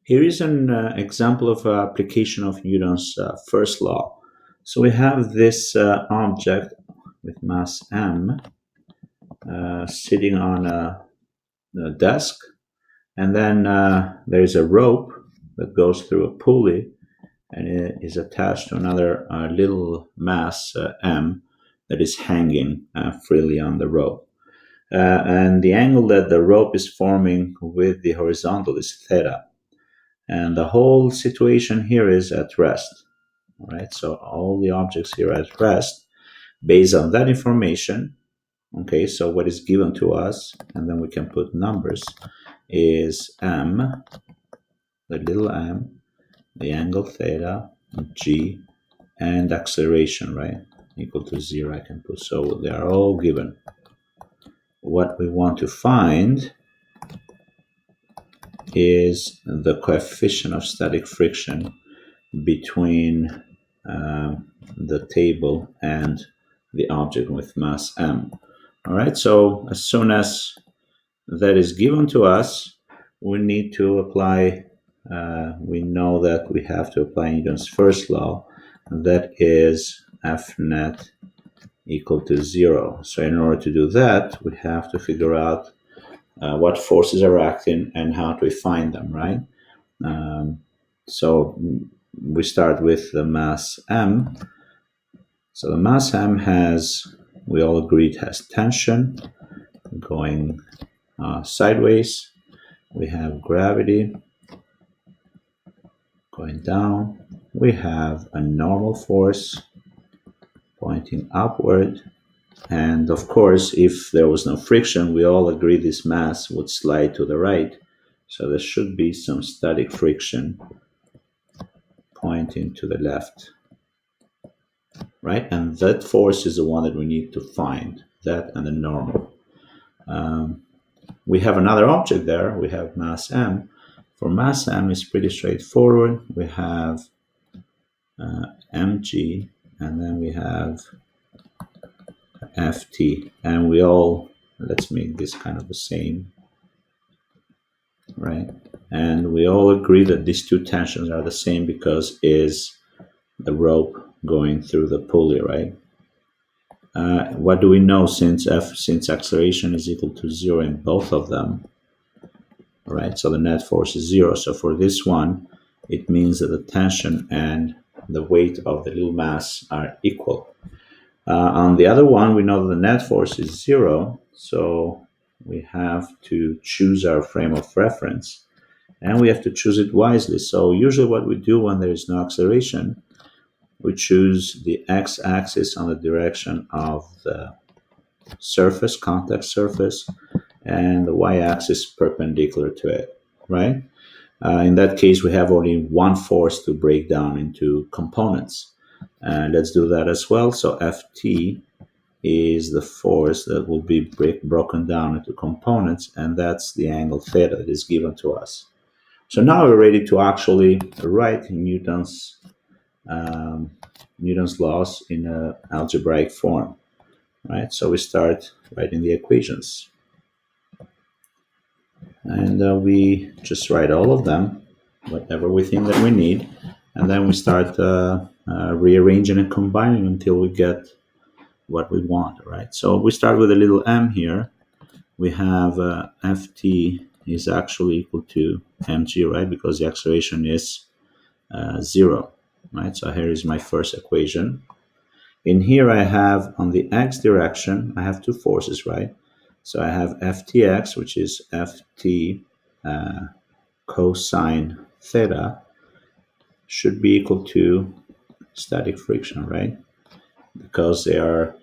Here is an example of application of Newton's first law. So we have this object with mass m sitting on a desk, and then there is a rope that goes through a pulley and it is attached to another little mass m that is hanging freely on the rope. And the angle that the rope is forming with the horizontal is theta. And the whole situation here is at rest. All right, so all the objects here are at rest based on that information. Okay, so what is given to us, and then we can put numbers, is m, the little m, the angle theta, g, and acceleration, right, equal to 0 I can put. So they are all given. What we want to find is the coefficient of static friction between the table and the object with mass m. All right, so as soon as that is given to us, we need to apply, we know that we have to apply Newton's first law, and that is F net equal to 0. So in order to do that, we have to figure out what forces are acting and how do we find them, right? So we start with the mass m. So the mass m has, we all agree it has tension going sideways. We have gravity going down. We have a normal force pointing upward. And of course, if there was no friction, we all agree this mass would slide to the right. So there should be some static friction pointing to the left, right? And that force is the one that we need to find, that and the normal. We have another object there. We have mass m. For mass m, it's pretty straightforward. We have mg, and then we have ft, and we all, let's make this kind of the same, right? And we all agree that these two tensions are the same because is the rope going through the pulley, right? What do we know since acceleration is equal to 0 in both of them, right? So the net force is 0. So for this one, it means that the tension and the weight of the little mass are equal. On the other one, we know that the net force is 0, so we have to choose our frame of reference, and we have to choose it wisely. So usually what we do when there is no acceleration, we choose the x-axis on the direction of the surface, contact surface, and the y-axis perpendicular to it, right? In that case, we have only one force to break down into components. Let's do that as well. So Ft is the force that will be broken down into components, and that's the angle theta that is given to us. So now we're ready to actually write Newton's laws in an algebraic form, right? So we start writing the equations, and we just write all of them, whatever we think that we need, and then we start rearranging and combining until we get what we want, right? So we start with a little m here. We have Ft is actually equal to mg, right? Because the acceleration is 0, right? So here is my first equation. In here I have, on the x direction, I have two forces, right? So I have Ftx, which is Ft cosine theta, should be equal to static friction, right? Because they are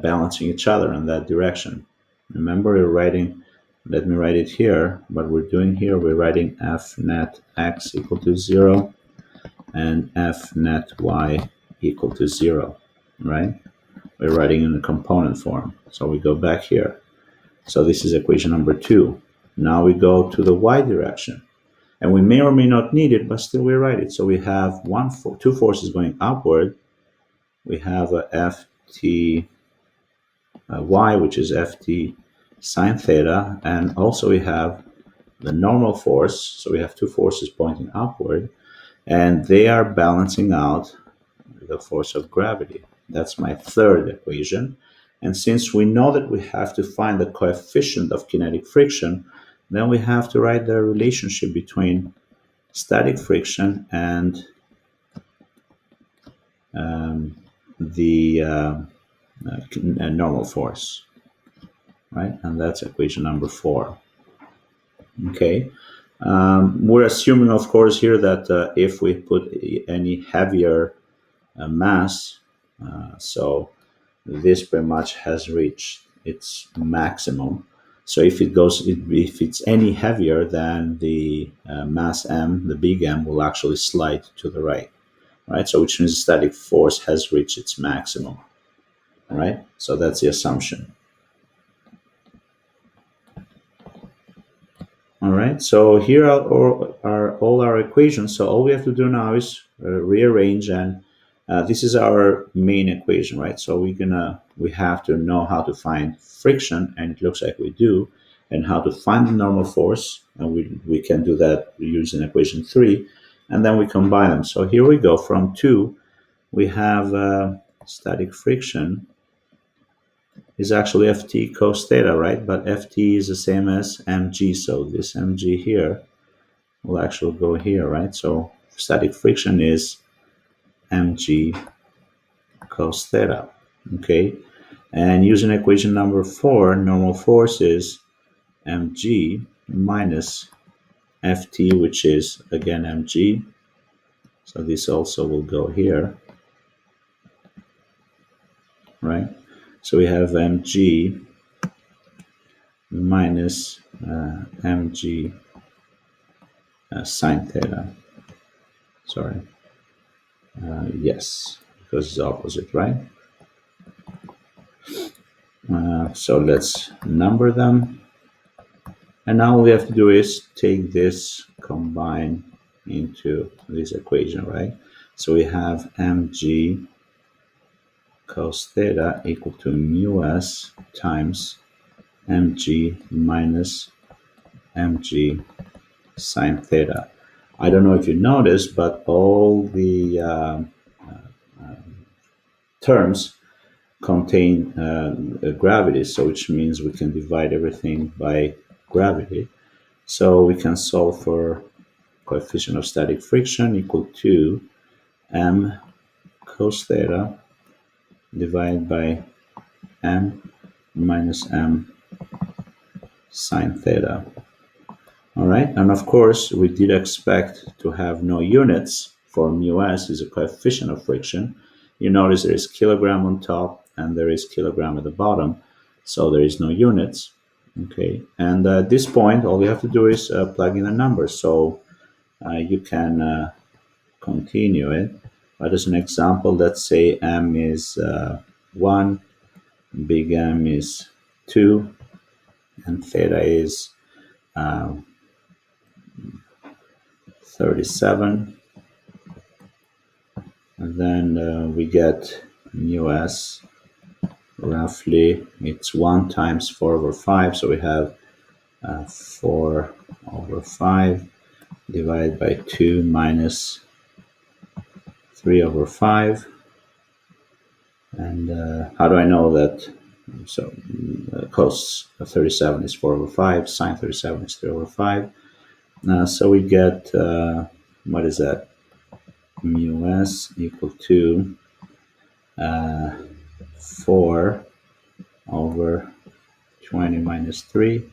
balancing each other in that direction. Remember, we're writing, let me write it here. What we're doing here, we're writing F net x equal to 0 and F net y equal to 0, right? We're writing in the component form. So we go back here. So this is equation number 2. Now we go to the y direction. And we may or may not need it, but still we write it. So we have two forces going upward. We have a Ft y, which is Ft sine theta, and also we have the normal force. So we have two forces pointing upward, and they are balancing out the force of gravity. That's my third equation. And since we know that we have to find the coefficient of kinetic friction, then we have to write the relationship between static friction and the normal force, right? And that's equation number 4. Okay. We're assuming, of course, here that if we put any heavier mass, so this pretty much has reached its maximum. So if it's any heavier, then the mass m, the big M, will actually slide to the right, right? So which means the static force has reached its maximum, right? So that's the assumption. All right, so here are all our equations. So all we have to do now is rearrange, and this is our main equation, right? So we have to know how to find friction, and it looks like we do, and how to find the normal force, and we can do that using equation 3, and then we combine them. So here we go. From 2, we have static friction is actually Ft cos theta, right? But Ft is the same as mg, so this mg here will actually go here, right? So static friction is mg cos theta, okay? And using equation number 4, normal force is mg minus Ft, which is again mg. So this also will go here, right? So we have mg minus mg sine theta. Sorry. Yes, because it's opposite, right? So let's number them. And now all we have to do is take this, combine into this equation, right? So we have mg cos theta equal to mu s times mg minus mg sine theta. I don't know if you noticed, but all the terms contain gravity, so which means we can divide everything by gravity. So we can solve for coefficient of static friction equal to m cos theta divided by m minus m sine theta. All right, and of course we did expect to have no units for mu s is a coefficient of friction. You notice there is kilogram on top and there is kilogram at the bottom, so there is no units. Okay, and at this point all you have to do is plug in a number, so you can continue it. But as an example, let's say m is 1, big M is 2, and theta is 37. And then we get mu s, roughly it's 1 times 4 over 5, so we have 4 over 5 divided by 2 minus 3 over 5. And how do I know that? So cos 37 is 4 over 5, sine 37 is 3 over 5. So we get, what is that? Mu s equal to 4 over 20 minus 3.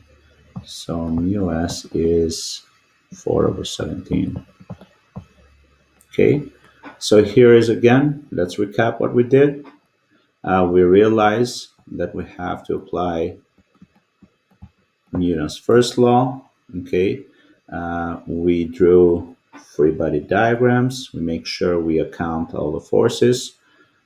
So mu s is 4 over 17. Okay, so here is again, let's recap what we did. We realize that we have to apply Newton's first law. Okay, we drew free body diagrams. We make sure we account all the forces.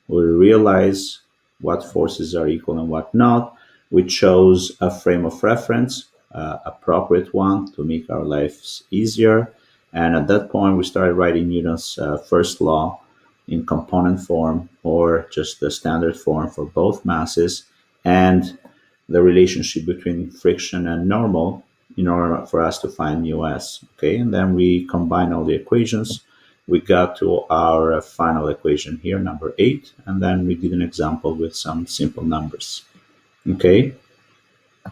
We realize what forces are equal and what not. We chose a frame of reference, appropriate one to make our lives easier. And at that point, we started writing Newton's first law in component form or just the standard form for both masses, and the relationship between friction and normal in order for us to find US. Okay, and then we combine all the equations. We got to our final equation here, number 8, and then we did an example with some simple numbers. Okay,